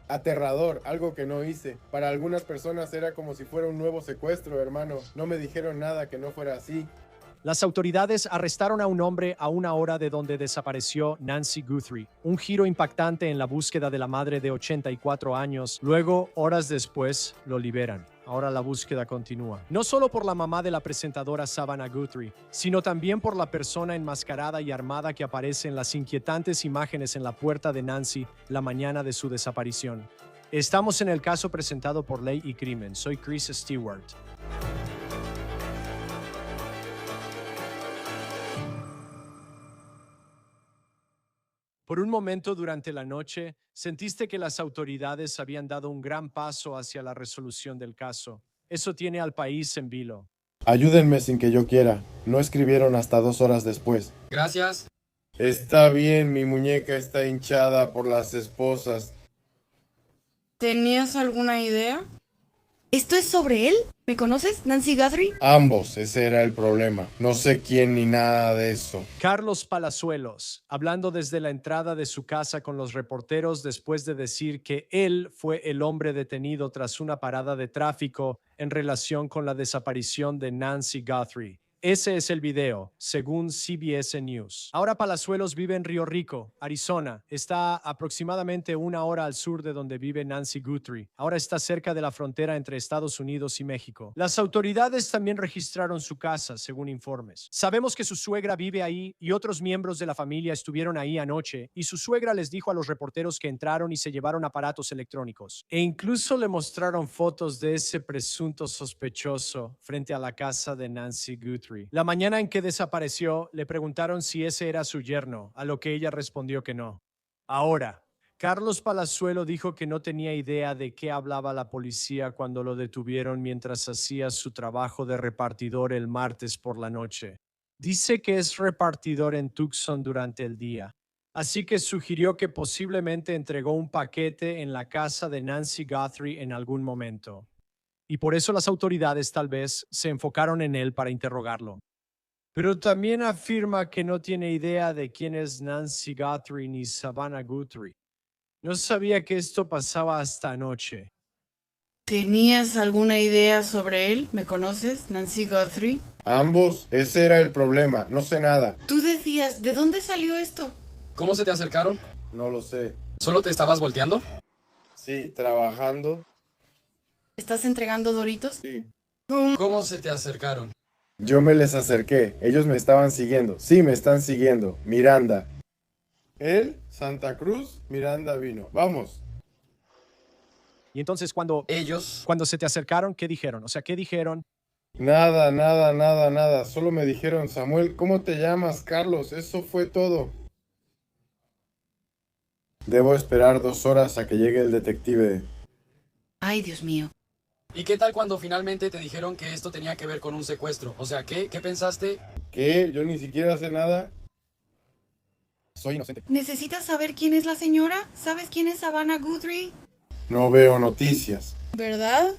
Aterrador, algo que no hice. Para algunas personas era como si fuera un nuevo secuestro, hermano. No me dijeron nada que no fuera así. Las autoridades arrestaron a un hombre a una hora de donde desapareció Nancy Guthrie, un giro impactante en la búsqueda de la madre de 84 años. Luego, horas después, lo liberan. Ahora la búsqueda continúa. No solo por la mamá de la presentadora Savannah Guthrie, sino también por la persona enmascarada y armada que aparece en las inquietantes imágenes en la puerta de Nancy la mañana de su desaparición. Estamos en el caso presentado por Ley y Crimen. Soy Chris Stewart. Por un momento durante la noche, sentiste que las autoridades habían dado un gran paso hacia la resolución del caso. Eso tiene al país en vilo. Ayúdenme sin que yo quiera. No escribieron hasta 2 horas después. Gracias. Está bien, mi muñeca está hinchada por las esposas. ¿Tenías alguna idea? ¿Esto es sobre él? ¿Me conoces, Nancy Guthrie? Ambos, ese era el problema. No sé quién ni nada de eso. Carlos Palazuelos, hablando desde la entrada de su casa con los reporteros después de decir que él fue el hombre detenido tras una parada de tráfico en relación con la desaparición de Nancy Guthrie. Ese es el video, según CBS News. Ahora Palazuelos vive en Río Rico, Arizona. Está aproximadamente una hora al sur de donde vive Nancy Guthrie. Ahora está cerca de la frontera entre Estados Unidos y México. Las autoridades también registraron su casa, según informes. Sabemos que su suegra vive ahí y otros miembros de la familia estuvieron ahí anoche, y su suegra les dijo a los reporteros que entraron y se llevaron aparatos electrónicos. E incluso le mostraron fotos de ese presunto sospechoso frente a la casa de Nancy Guthrie. La mañana en que desapareció, le preguntaron si ese era su yerno, a lo que ella respondió que no. Ahora, Carlos Palazuelo dijo que no tenía idea de qué hablaba la policía cuando lo detuvieron mientras hacía su trabajo de repartidor el martes por la noche. Dice que es repartidor en Tucson durante el día, así que sugirió que posiblemente entregó un paquete en la casa de Nancy Guthrie en algún momento. Y por eso las autoridades tal vez se enfocaron en él para interrogarlo. Pero también afirma que no tiene idea de quién es Nancy Guthrie ni Savannah Guthrie. No sabía que esto pasaba hasta anoche. ¿Tenías alguna idea sobre él? ¿Me conoces, Nancy Guthrie? Ambos, ese era el problema. No sé nada. Tú decías, ¿de dónde salió esto? ¿Cómo se te acercaron? No lo sé. ¿Solo te estabas volteando? Sí, trabajando. ¿Estás entregando Doritos? Sí. ¿Cómo se te acercaron? Yo me les acerqué. Ellos me estaban siguiendo. Sí, me están siguiendo. Miranda. Él, Santa Cruz, Miranda vino. Vamos. Y entonces cuando Ellos. se te acercaron, ¿qué dijeron? O sea, ¿qué dijeron? Nada, nada, nada, nada. Solo me dijeron, Samuel, ¿cómo te llamas, Carlos? Eso fue todo. Debo esperar 2 horas a que llegue el detective. Ay, Dios mío. ¿Y qué tal cuando finalmente te dijeron que esto tenía que ver con un secuestro? O sea, ¿qué pensaste? ¿Qué? Yo ni siquiera sé nada. Soy inocente. ¿Necesitas saber quién es la señora? ¿Sabes quién es Savannah Guthrie? No veo noticias. ¿Verdad?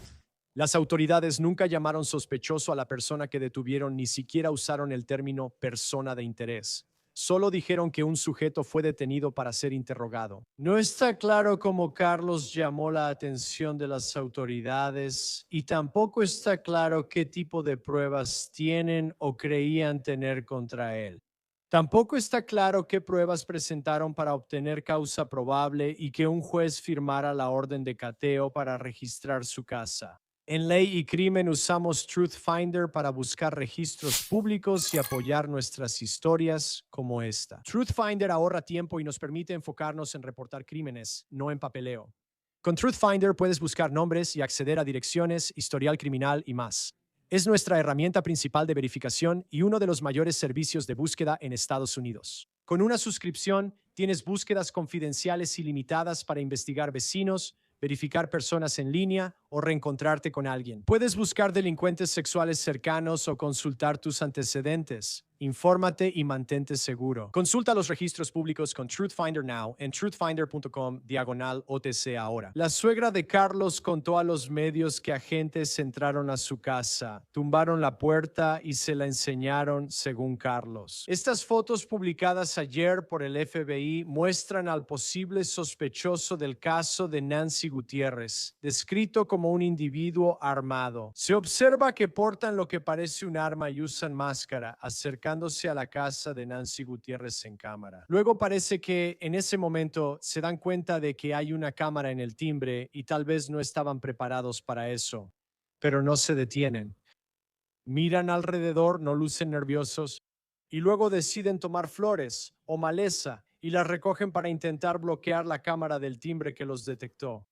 Las autoridades nunca llamaron sospechoso a la persona que detuvieron, ni siquiera usaron el término persona de interés. Solo dijeron que un sujeto fue detenido para ser interrogado. No está claro cómo Carlos llamó la atención de las autoridades, y tampoco está claro qué tipo de pruebas tienen o creían tener contra él. Tampoco está claro qué pruebas presentaron para obtener causa probable y que un juez firmara la orden de cateo para registrar su casa. En Ley y Crimen usamos TruthFinder para buscar registros públicos y apoyar nuestras historias como esta. TruthFinder ahorra tiempo y nos permite enfocarnos en reportar crímenes, no en papeleo. Con TruthFinder puedes buscar nombres y acceder a direcciones, historial criminal y más. Es nuestra herramienta principal de verificación y uno de los mayores servicios de búsqueda en Estados Unidos. Con una suscripción, tienes búsquedas confidenciales ilimitadas para investigar vecinos, verificar personas en línea o reencontrarte con alguien. Puedes buscar delincuentes sexuales cercanos o consultar tus antecedentes. Infórmate y mantente seguro. Consulta los registros públicos con Truthfinder Now en truthfinder.com/OTC ahora. La suegra de Carlos contó a los medios que agentes entraron a su casa, tumbaron la puerta y se la enseñaron, según Carlos. Estas fotos publicadas ayer por el FBI muestran al posible sospechoso del caso de Nancy Gutiérrez, descrito como un individuo armado. Se observa que portan lo que parece un arma y usan máscara, acercándose a la casa de Nancy Gutiérrez en cámara. Luego parece que en ese momento se dan cuenta de que hay una cámara en el timbre y tal vez no estaban preparados para eso, pero no se detienen. Miran alrededor, no lucen nerviosos y luego deciden tomar flores o maleza y las recogen para intentar bloquear la cámara del timbre que los detectó.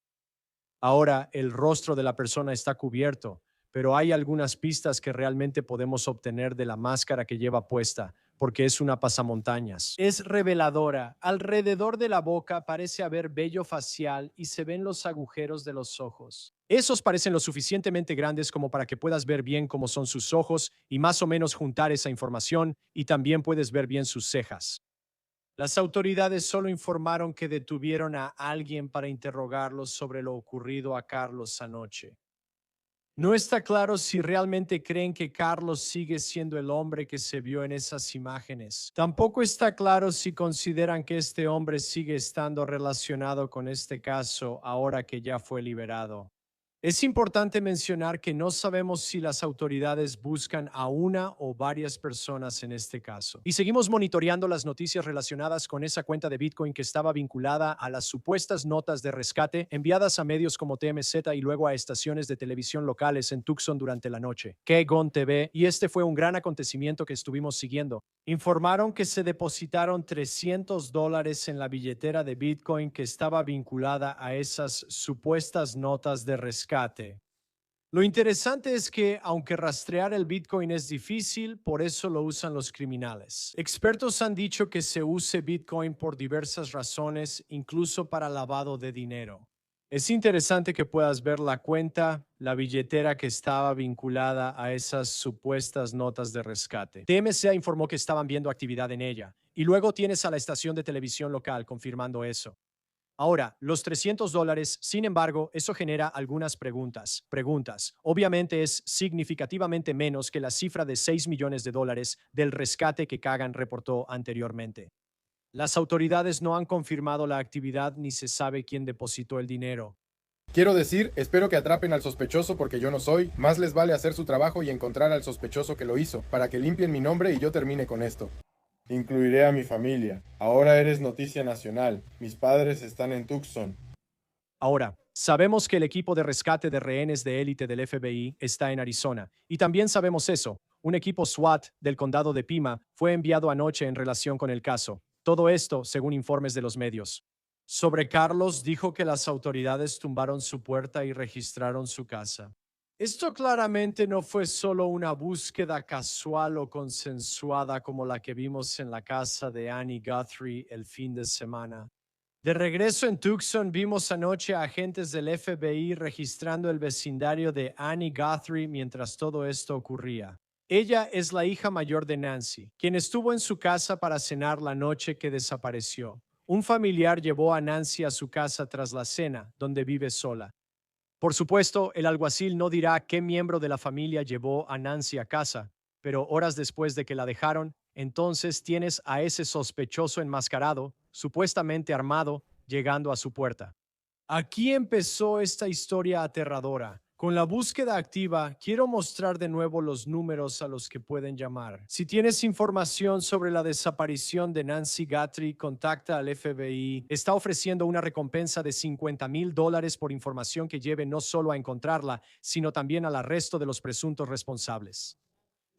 Ahora el rostro de la persona está cubierto, pero hay algunas pistas que realmente podemos obtener de la máscara que lleva puesta, porque es una pasamontañas. Es reveladora. Alrededor de la boca parece haber vello facial y se ven los agujeros de los ojos. Esos parecen lo suficientemente grandes como para que puedas ver bien cómo son sus ojos y más o menos juntar esa información, y también puedes ver bien sus cejas. Las autoridades solo informaron que detuvieron a alguien para interrogarlos sobre lo ocurrido a Carlos anoche. No está claro si realmente creen que Carlos sigue siendo el hombre que se vio en esas imágenes. Tampoco está claro si consideran que este hombre sigue estando relacionado con este caso ahora que ya fue liberado. Es importante mencionar que no sabemos si las autoridades buscan a una o varias personas en este caso. Y seguimos monitoreando las noticias relacionadas con esa cuenta de Bitcoin que estaba vinculada a las supuestas notas de rescate enviadas a medios como TMZ y luego a estaciones de televisión locales en Tucson durante la noche. KGON TV, y este fue un gran acontecimiento que estuvimos siguiendo. Informaron que se depositaron $300 en la billetera de Bitcoin que estaba vinculada a esas supuestas notas de rescate. Lo interesante es que, aunque rastrear el Bitcoin es difícil, por eso lo usan los criminales. Expertos han dicho que se use Bitcoin por diversas razones, incluso para lavado de dinero. Es interesante que puedas ver la cuenta, la billetera que estaba vinculada a esas supuestas notas de rescate. TMZ informó que estaban viendo actividad en ella, y luego tienes a la estación de televisión local confirmando eso. Ahora, los $300, sin embargo, eso genera algunas preguntas. Obviamente es significativamente menos que la cifra de $6 millones del rescate que Kagan reportó anteriormente. Las autoridades no han confirmado la actividad ni se sabe quién depositó el dinero. Quiero decir, espero que atrapen al sospechoso porque yo no soy. Más les vale hacer su trabajo y encontrar al sospechoso que lo hizo, para que limpien mi nombre y yo termine con esto. Incluiré a mi familia. Ahora eres noticia nacional. Mis padres están en Tucson. Ahora, sabemos que el equipo de rescate de rehenes de élite del FBI está en Arizona. Y también sabemos eso. Un equipo SWAT del condado de Pima fue enviado anoche en relación con el caso. Todo esto, según informes de los medios. Sobre Carlos, dijo que las autoridades tumbaron su puerta y registraron su casa. Esto claramente no fue solo una búsqueda casual o consensuada como la que vimos en la casa de Annie Guthrie el fin de semana. De regreso en Tucson, vimos anoche a agentes del FBI registrando el vecindario de Annie Guthrie mientras todo esto ocurría. Ella es la hija mayor de Nancy, quien estuvo en su casa para cenar la noche que desapareció. Un familiar llevó a Nancy a su casa tras la cena, donde vive sola. Por supuesto, el alguacil no dirá qué miembro de la familia llevó a Nancy a casa, pero horas después de que la dejaron, entonces tienes a ese sospechoso enmascarado, supuestamente armado, llegando a su puerta. Aquí empezó esta historia aterradora. Con la búsqueda activa, quiero mostrar de nuevo los números a los que pueden llamar. Si tienes información sobre la desaparición de Nancy Guthrie, contacta al FBI. Está ofreciendo una recompensa de $50,000 por información que lleve no solo a encontrarla, sino también al arresto de los presuntos responsables.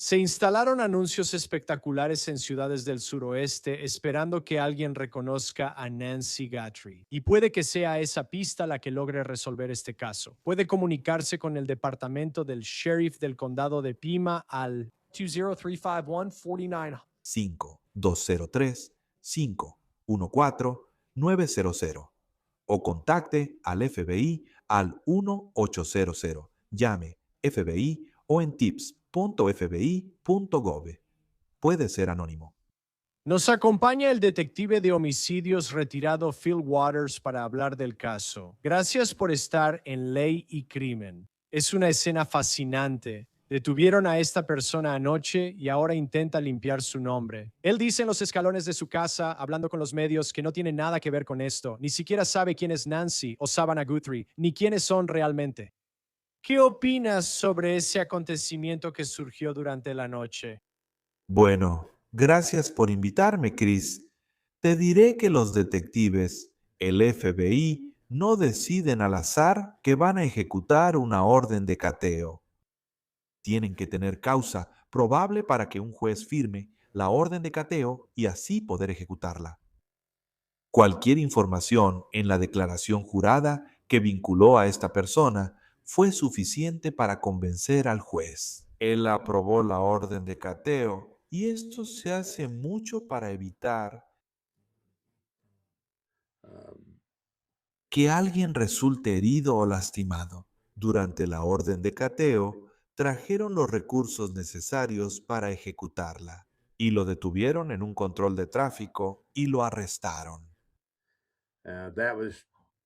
Se instalaron anuncios espectaculares en ciudades del suroeste esperando que alguien reconozca a Nancy Guthrie. Y puede que sea esa pista la que logre resolver este caso. Puede comunicarse con el departamento del sheriff del condado de Pima al 2035149 5203-514-900 o contacte al FBI al 1-800. Llame FBI o en tips.fbi.gov. puede ser anónimo. Nos acompaña el detective de homicidios retirado Phil Waters para hablar del caso. Gracias por estar en Ley y Crimen. Es una escena fascinante. Detuvieron a esta persona anoche y ahora intenta limpiar su nombre. Él dice en los escalones de su casa, hablando con los medios, que no tiene nada que ver con esto. Ni siquiera sabe quién es Nancy o Savannah Guthrie, ni quiénes son realmente. ¿Qué opinas sobre ese acontecimiento que surgió durante la noche? Bueno, gracias por invitarme, Chris. Te diré que los detectives, el FBI, no deciden al azar que van a ejecutar una orden de cateo. Tienen que tener causa probable para que un juez firme la orden de cateo y así poder ejecutarla. Cualquier información en la declaración jurada que vinculó a esta persona fue suficiente para convencer al juez. Él aprobó la orden de cateo y esto se hace mucho para evitar que alguien resulte herido o lastimado. Durante la orden de cateo, trajeron los recursos necesarios para ejecutarla y lo detuvieron en un control de tráfico y lo arrestaron.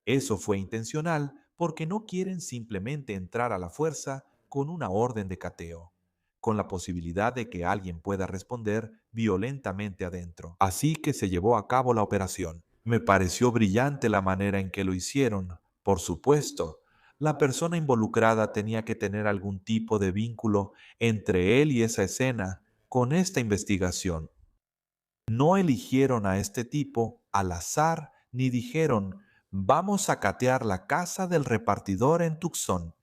Eso fue intencional porque no quieren simplemente entrar a la fuerza con una orden de cateo, con la posibilidad de que alguien pueda responder violentamente adentro. Así que se llevó a cabo la operación. Me pareció brillante la manera en que lo hicieron. Por supuesto, la persona involucrada tenía que tener algún tipo de vínculo entre él y esa escena con esta investigación. No eligieron a este tipo al azar ni dijeron, vamos a catear la casa del repartidor en Tucson.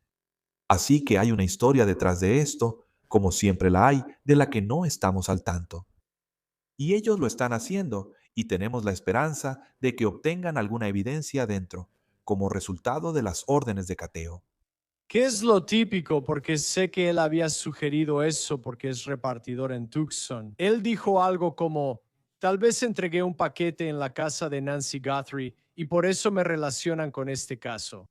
Así que hay una historia detrás de esto, como siempre la hay, de la que no estamos al tanto. Y ellos lo están haciendo, y tenemos la esperanza de que obtengan alguna evidencia dentro, como resultado de las órdenes de cateo. ¿Qué es lo típico? Porque sé que él había sugerido eso porque es repartidor en Tucson. Él dijo algo como, tal vez entregué un paquete en la casa de Nancy Guthrie y por eso me relacionan con este caso.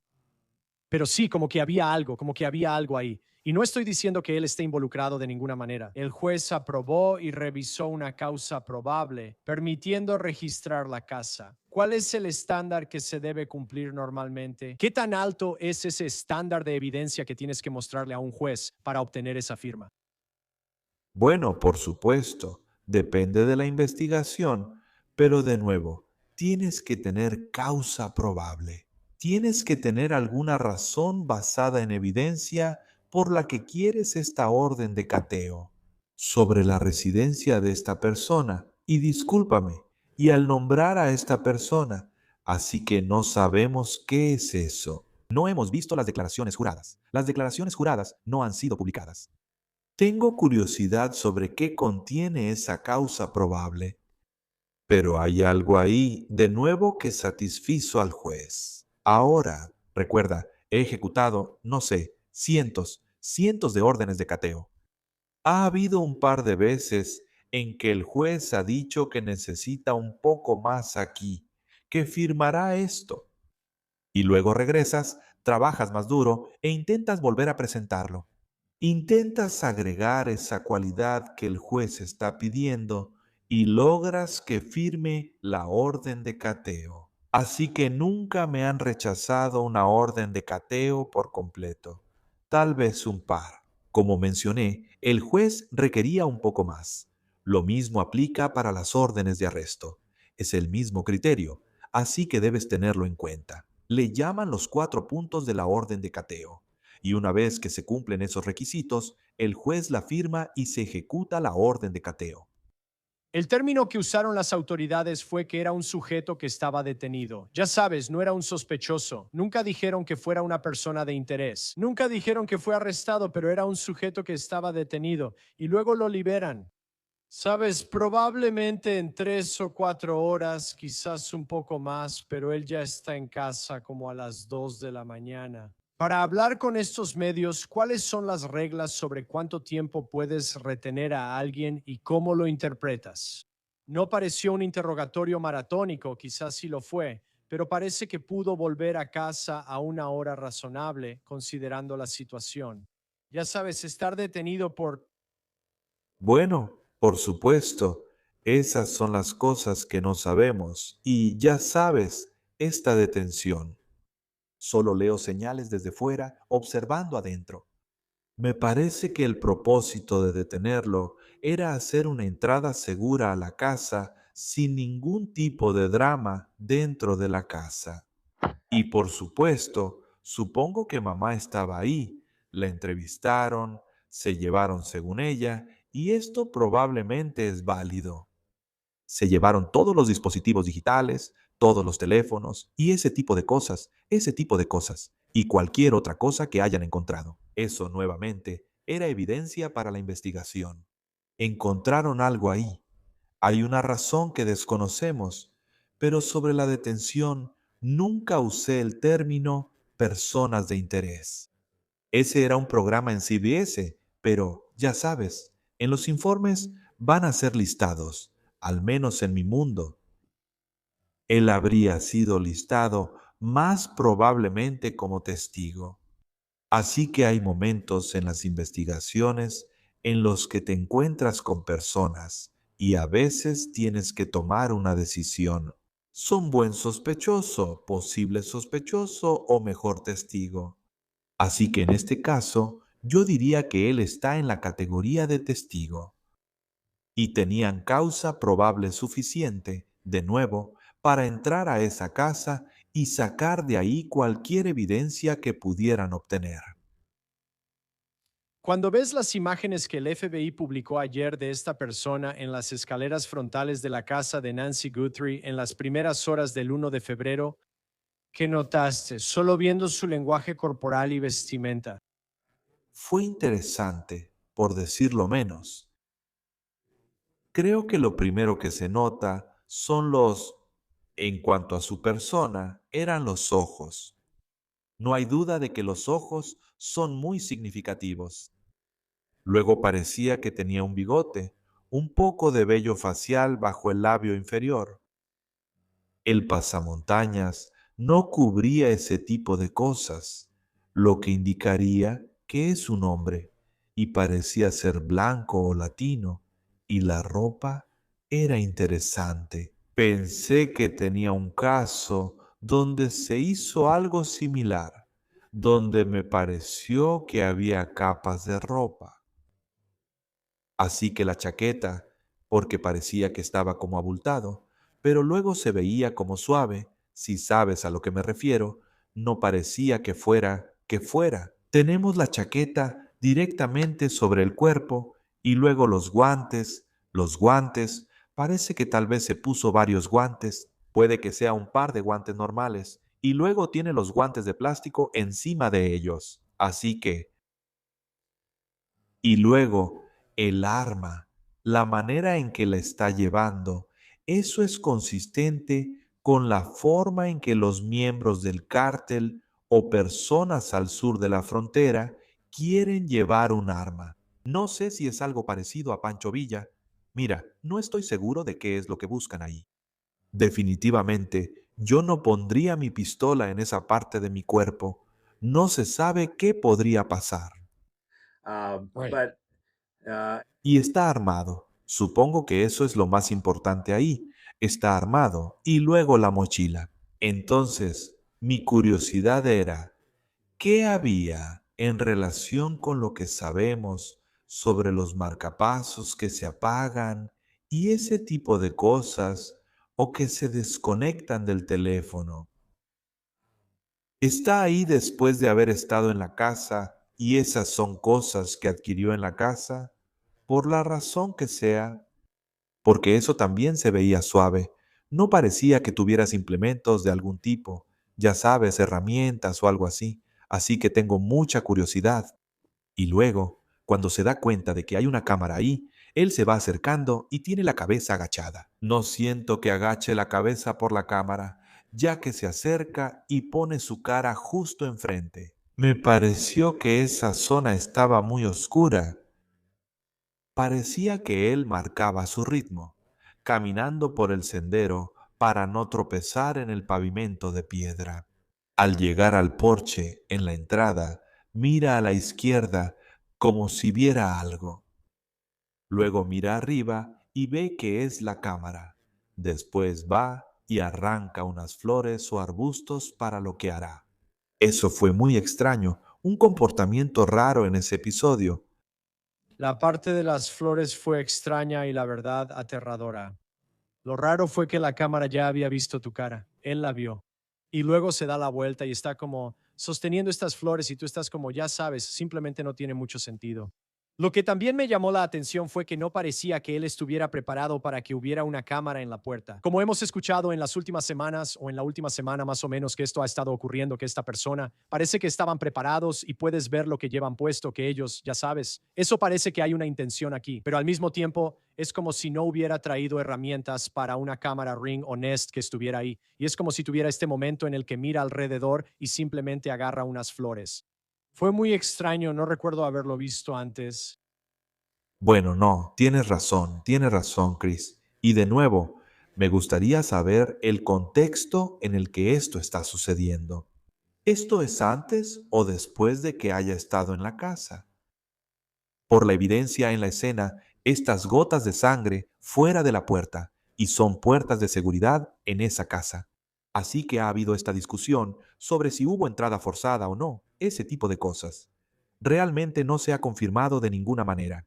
Pero sí, como que había algo ahí. Y no estoy diciendo que él esté involucrado de ninguna manera. El juez aprobó y revisó una causa probable, permitiendo registrar la casa. ¿Cuál es el estándar que se debe cumplir normalmente? ¿Qué tan alto es ese estándar de evidencia que tienes que mostrarle a un juez para obtener esa firma? Bueno, por supuesto, depende de la investigación, pero de nuevo, tienes que tener causa probable. Tienes que tener alguna razón basada en evidencia por la que quieres esta orden de cateo sobre la residencia de esta persona. Y discúlpame, y al nombrar a esta persona, así que no sabemos qué es eso. No hemos visto las declaraciones juradas. Las declaraciones juradas no han sido publicadas. Tengo curiosidad sobre qué contiene esa causa probable, pero hay algo ahí de nuevo que satisfizo al juez. Ahora, recuerda, he ejecutado, no sé, cientos de órdenes de cateo. Ha habido un par de veces en que el juez ha dicho que necesita un poco más aquí, que firmará esto. Y luego regresas, trabajas más duro e intentas volver a presentarlo. Intentas agregar esa cualidad que el juez está pidiendo y logras que firme la orden de cateo. Así que nunca me han rechazado una orden de cateo por completo. Tal vez un par. Como mencioné, el juez requería un poco más. Lo mismo aplica para las órdenes de arresto. Es el mismo criterio, así que debes tenerlo en cuenta. Le llaman los 4 puntos de la orden de cateo. Y una vez que se cumplen esos requisitos, el juez la firma y se ejecuta la orden de cateo. El término que usaron las autoridades fue que era un sujeto que estaba detenido. Ya sabes, no era un sospechoso. Nunca dijeron que fuera una persona de interés. Nunca dijeron que fue arrestado, pero era un sujeto que estaba detenido y luego lo liberan. Sabes, probablemente en 3 o 4 horas, quizás un poco más, pero él ya está en casa como a las 2 de la mañana. Para hablar con estos medios, ¿cuáles son las reglas sobre cuánto tiempo puedes retener a alguien y cómo lo interpretas? No pareció un interrogatorio maratónico, quizás sí lo fue, pero parece que pudo volver a casa a una hora razonable, considerando la situación. Ya sabes, estar detenido por... Bueno, Por supuesto, esas son las cosas que no sabemos. Y ya sabes, esta detención. Solo leo señales desde fuera, observando adentro. Me parece que el propósito de detenerlo era hacer una entrada segura a la casa sin ningún tipo de drama dentro de la casa. Y por supuesto, supongo que mamá estaba ahí. La entrevistaron, se llevaron según ella, y esto probablemente es válido. Se llevaron todos los dispositivos digitales, todos los teléfonos y ese tipo de cosas, y cualquier otra cosa que hayan encontrado. Eso nuevamente era evidencia para la investigación. Encontraron algo ahí. Hay una razón que desconocemos, pero sobre la detención nunca usé el término personas de interés. Ese era un programa en CBS, pero ya sabes, en los informes van a ser listados, al menos en mi mundo. Él habría sido listado más probablemente como testigo. Así que hay momentos en las investigaciones en los que te encuentras con personas y a veces tienes que tomar una decisión. ¿Son buen sospechoso, posible sospechoso o mejor testigo? Así que en este caso, yo diría que él está en la categoría de testigo. Y tenían causa probable suficiente, de nuevo, para entrar a esa casa y sacar de ahí cualquier evidencia que pudieran obtener. Cuando ves las imágenes que el FBI publicó ayer de esta persona en las escaleras frontales de la casa de Nancy Guthrie en las primeras horas del 1 de febrero, ¿qué notaste solo viendo su lenguaje corporal y vestimenta? Fue interesante, por decirlo menos. Creo que lo primero que se nota son en cuanto a su persona, eran los ojos. No hay duda de que los ojos son muy significativos. Luego parecía que tenía un bigote, un poco de vello facial bajo el labio inferior. El pasamontañas no cubría ese tipo de cosas, lo que indicaría que es un hombre, y parecía ser blanco o latino, y la ropa era interesante. Pensé que tenía un caso donde se hizo algo similar, donde me pareció que había capas de ropa. Así que la chaqueta, porque parecía que estaba como abultado, pero luego se veía como suave, si sabes a lo que me refiero, no parecía que fuera. Tenemos la chaqueta directamente sobre el cuerpo y luego los guantes, parece que tal vez se puso varios guantes, puede que sea un par de guantes normales, y luego tiene los guantes de plástico encima de ellos. Así que y luego el arma, la manera en que la está llevando, eso es consistente con la forma en que los miembros del cártel o personas al sur de la frontera quieren llevar un arma. No sé si es algo parecido a Pancho Villa. Mira, no estoy seguro de qué es lo que buscan ahí. Definitivamente, yo no pondría mi pistola en esa parte de mi cuerpo. No se sabe qué podría pasar. Right. Y está armado. Supongo que eso es lo más importante ahí. Está armado. Y luego la mochila. Entonces, mi curiosidad era, ¿qué había en relación con lo que sabemos sobre los marcapasos que se apagan y ese tipo de cosas o que se desconectan del teléfono? Está ahí después de haber estado en la casa y esas son cosas que adquirió en la casa, por la razón que sea, porque eso también se veía suave. No parecía que tuvieras implementos de algún tipo, ya sabes, herramientas o algo así, así que tengo mucha curiosidad. Y luego, cuando se da cuenta de que hay una cámara ahí, él se va acercando y tiene la cabeza agachada. No siento que agache la cabeza por la cámara, ya que se acerca y pone su cara justo enfrente. Me pareció que esa zona estaba muy oscura. Parecía que él marcaba su ritmo, caminando por el sendero para no tropezar en el pavimento de piedra. Al llegar al porche en la entrada, mira a la izquierda como si viera algo. Luego mira arriba y ve que es la cámara. Después va y arranca unas flores o arbustos para lo que hará. Eso fue muy extraño, un comportamiento raro en ese episodio. La parte de las flores fue extraña y la verdad aterradora. Lo raro fue que la cámara ya había visto tu cara. Él la vio. Y luego se da la vuelta y está como sosteniendo estas flores y tú estás como, ya sabes, simplemente no tiene mucho sentido. Lo que también me llamó la atención fue que no parecía que él estuviera preparado para que hubiera una cámara en la puerta. Como hemos escuchado en las últimas semanas o en la última semana más o menos que esto ha estado ocurriendo, que esta persona parece que estaban preparados y puedes ver lo que llevan puesto, que ellos, ya sabes, eso parece que hay una intención aquí, pero al mismo tiempo es como si no hubiera traído herramientas para una cámara Ring o Nest que estuviera ahí. Y es como si tuviera este momento en el que mira alrededor y simplemente agarra unas flores. Fue muy extraño, no recuerdo haberlo visto antes. Bueno, no, tienes razón, Chris. Y de nuevo, me gustaría saber el contexto en el que esto está sucediendo. ¿Esto es antes o después de que haya estado en la casa? Por la evidencia en la escena, estas gotas de sangre fuera de la puerta y son puertas de seguridad en esa casa. Así que ha habido esta discusión sobre si hubo entrada forzada o no, ese tipo de cosas. Realmente no se ha confirmado de ninguna manera.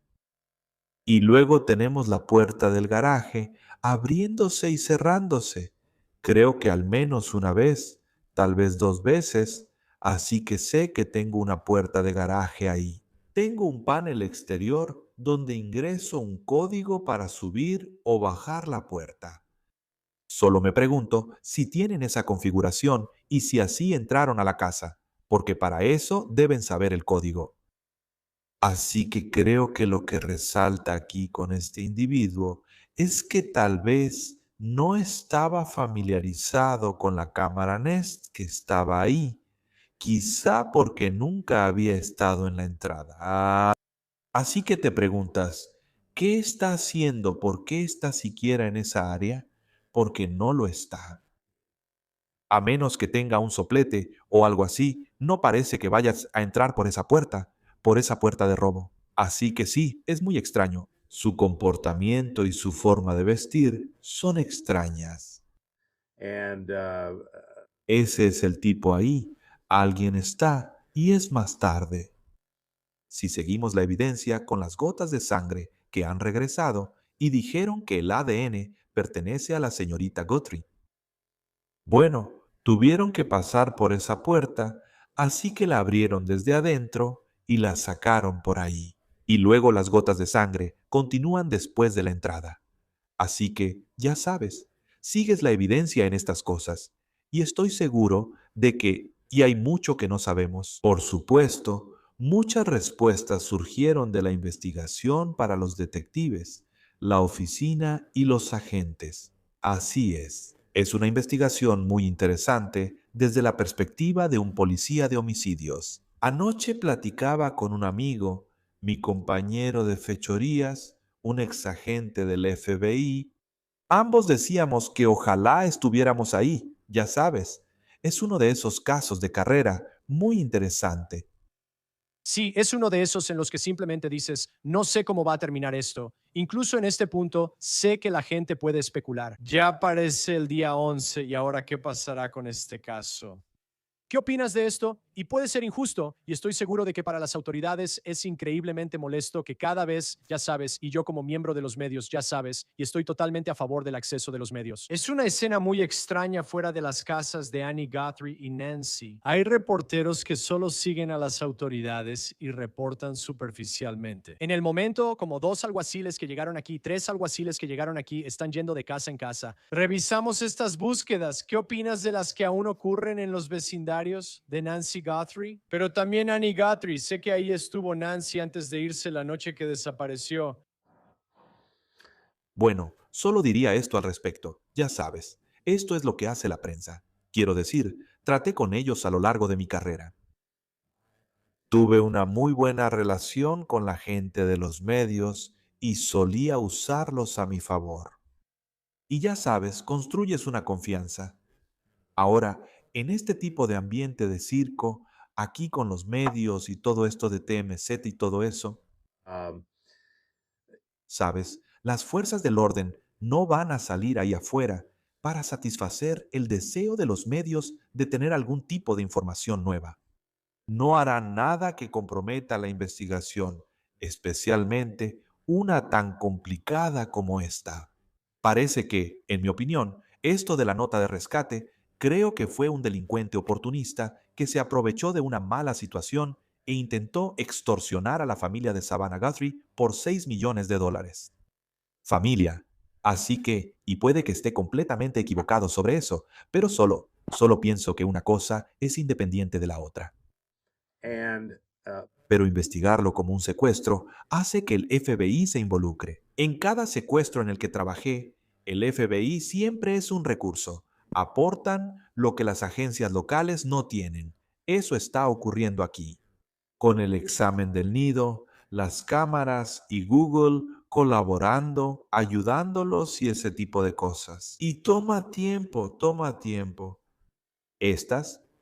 Y luego tenemos la puerta del garaje abriéndose y cerrándose. Creo que al menos una vez, tal vez dos veces, así que sé que tengo una puerta de garaje ahí. Tengo un panel exterior donde ingreso un código para subir o bajar la puerta. Solo me pregunto si tienen esa configuración y si así entraron a la casa, porque para eso deben saber el código. Así que creo que lo que resalta aquí con este individuo es que tal vez no estaba familiarizado con la cámara Nest que estaba ahí, quizá porque nunca había estado en la entrada. Así que te preguntas, ¿qué está haciendo? ¿Por qué está siquiera en esa área? Porque no lo está. A menos que tenga un soplete o algo así, no parece que vayas a entrar por esa puerta de robo. Así que sí, es muy extraño. Su comportamiento y su forma de vestir son extrañas. Ese es el tipo ahí. Alguien está y es más tarde. Si seguimos la evidencia con las gotas de sangre que han regresado y dijeron que el ADN pertenece a la señorita Guthrie. Bueno, tuvieron que pasar por esa puerta, así que la abrieron desde adentro y la sacaron por ahí. Y luego las gotas de sangre continúan después de la entrada. Así que, ya sabes, sigues la evidencia en estas cosas. Y estoy seguro de que, y hay mucho que no sabemos. Por supuesto, muchas respuestas surgieron de la investigación para los detectives, la oficina y los agentes. Así es. Es una investigación muy interesante desde la perspectiva de un policía de homicidios. Anoche platicaba con un amigo, mi compañero de fechorías, un exagente del FBI. Ambos decíamos que ojalá estuviéramos ahí, ya sabes. Es uno de esos casos de carrera muy interesante. Sí, es uno de esos en los que simplemente dices, no sé cómo va a terminar esto. Incluso en este punto, sé que la gente puede especular. Ya parece el día 11 y ahora ¿qué pasará con este caso? ¿Qué opinas de esto? Y puede ser injusto, y estoy seguro de que para las autoridades es increíblemente molesto que cada vez, ya sabes, y yo como miembro de los medios, ya sabes, y estoy totalmente a favor del acceso de los medios. Es una escena muy extraña fuera de las casas de Annie Guthrie y Nancy. Hay reporteros que solo siguen a las autoridades y reportan superficialmente. En el momento, como dos alguaciles que llegaron aquí, tres alguaciles que llegaron aquí, están yendo de casa en casa. Revisamos estas búsquedas. ¿Qué opinas de las que aún ocurren en los vecindarios de Nancy Guthrie? Pero también Annie Guthrie. Sé que ahí estuvo Nancy antes de irse la noche que desapareció. Bueno, solo diría esto al respecto. Ya sabes, esto es lo que hace la prensa. Quiero decir, traté con ellos a lo largo de mi carrera. Tuve una muy buena relación con la gente de los medios y solía usarlos a mi favor. Y ya sabes, construyes una confianza. Ahora, en este tipo de ambiente de circo, aquí con los medios y todo esto de TMZ y todo eso, Sabes, las fuerzas del orden no van a salir ahí afuera para satisfacer el deseo de los medios de tener algún tipo de información nueva. No harán nada que comprometa la investigación, especialmente una tan complicada como esta. Parece que, en mi opinión, esto de la nota de rescate, creo que fue un delincuente oportunista que se aprovechó de una mala situación e intentó extorsionar a la familia de Savannah Guthrie por $6 millones. Familia. Así que, y puede que esté completamente equivocado sobre eso, pero solo pienso que una cosa es independiente de la otra. Pero investigarlo como un secuestro hace que el FBI se involucre. En cada secuestro en el que trabajé, el FBI siempre es un recurso. Aportan lo que las agencias locales no tienen. Eso está ocurriendo aquí. Con el examen del nido, las cámaras y Google colaborando, ayudándolos y ese tipo de cosas. Y toma tiempo.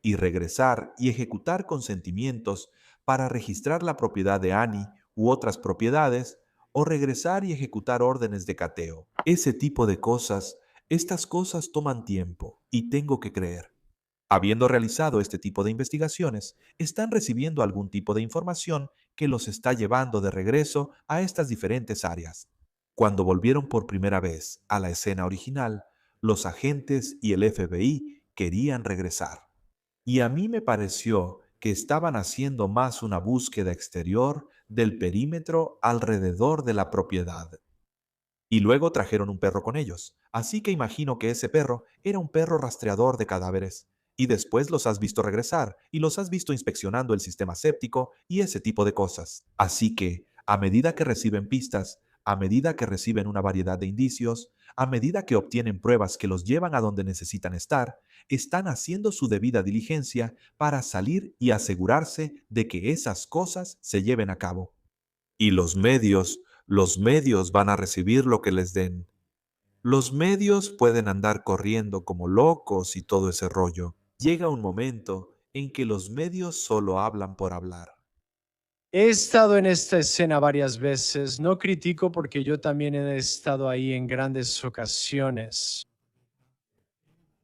Y regresar y ejecutar consentimientos para registrar la propiedad de Annie u otras propiedades, o regresar y ejecutar órdenes de cateo. Ese tipo de cosas, estas cosas toman tiempo y tengo que creer. Habiendo realizado este tipo de investigaciones, están recibiendo algún tipo de información que los está llevando de regreso a estas diferentes áreas. Cuando volvieron por primera vez a la escena original, los agentes y el FBI querían regresar. Y a mí me pareció que estaban haciendo más una búsqueda exterior del perímetro alrededor de la propiedad. Y luego trajeron un perro con ellos, así que imagino que ese perro era un perro rastreador de cadáveres. Y después los has visto regresar y los has visto inspeccionando el sistema séptico y ese tipo de cosas. Así que, a medida que reciben pistas, a medida que reciben una variedad de indicios, a medida que obtienen pruebas que los llevan a donde necesitan estar, están haciendo su debida diligencia para salir y asegurarse de que esas cosas se lleven a cabo. Y los medios van a recibir lo que les den. Los medios pueden andar corriendo como locos y todo ese rollo. Llega un momento en que los medios solo hablan por hablar. He estado en esta escena varias veces. No critico porque yo también he estado ahí en grandes ocasiones.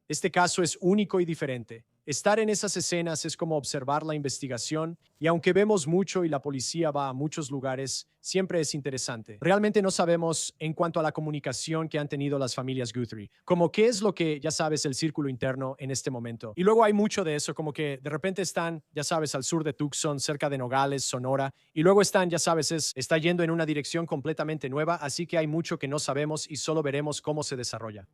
Este caso es único y diferente. Estar en esas escenas es como observar la investigación, y aunque vemos mucho y la policía va a muchos lugares, siempre es interesante. Realmente no sabemos en cuanto a la comunicación que han tenido las familias Guthrie, como qué es lo que, ya sabes, el círculo interno en este momento. Y luego hay mucho de eso, como que de repente están, ya sabes, al sur de Tucson, cerca de Nogales, Sonora, y luego están, ya sabes, está yendo en una dirección completamente nueva, así que hay mucho que no sabemos y solo veremos cómo se desarrolla.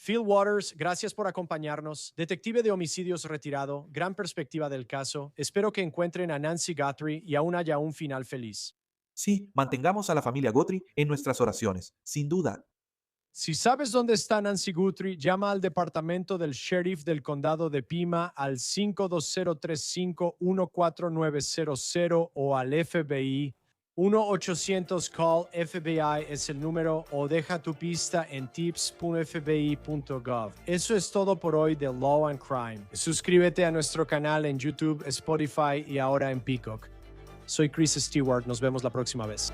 Phil Waters, gracias por acompañarnos. Detective de homicidios retirado, gran perspectiva del caso. Espero que encuentren a Nancy Guthrie y aún haya un final feliz. Sí, mantengamos a la familia Guthrie en nuestras oraciones, sin duda. Si sabes dónde está Nancy Guthrie, llama al departamento del sheriff del condado de Pima al 52035-14900 o al FBI. 1-800-CALL-FBI es el número, o deja tu pista en tips.fbi.gov. Eso es todo por hoy de Law and Crime. Suscríbete a nuestro canal en YouTube, Spotify y ahora en Peacock. Soy Chris Stewart. Nos vemos la próxima vez.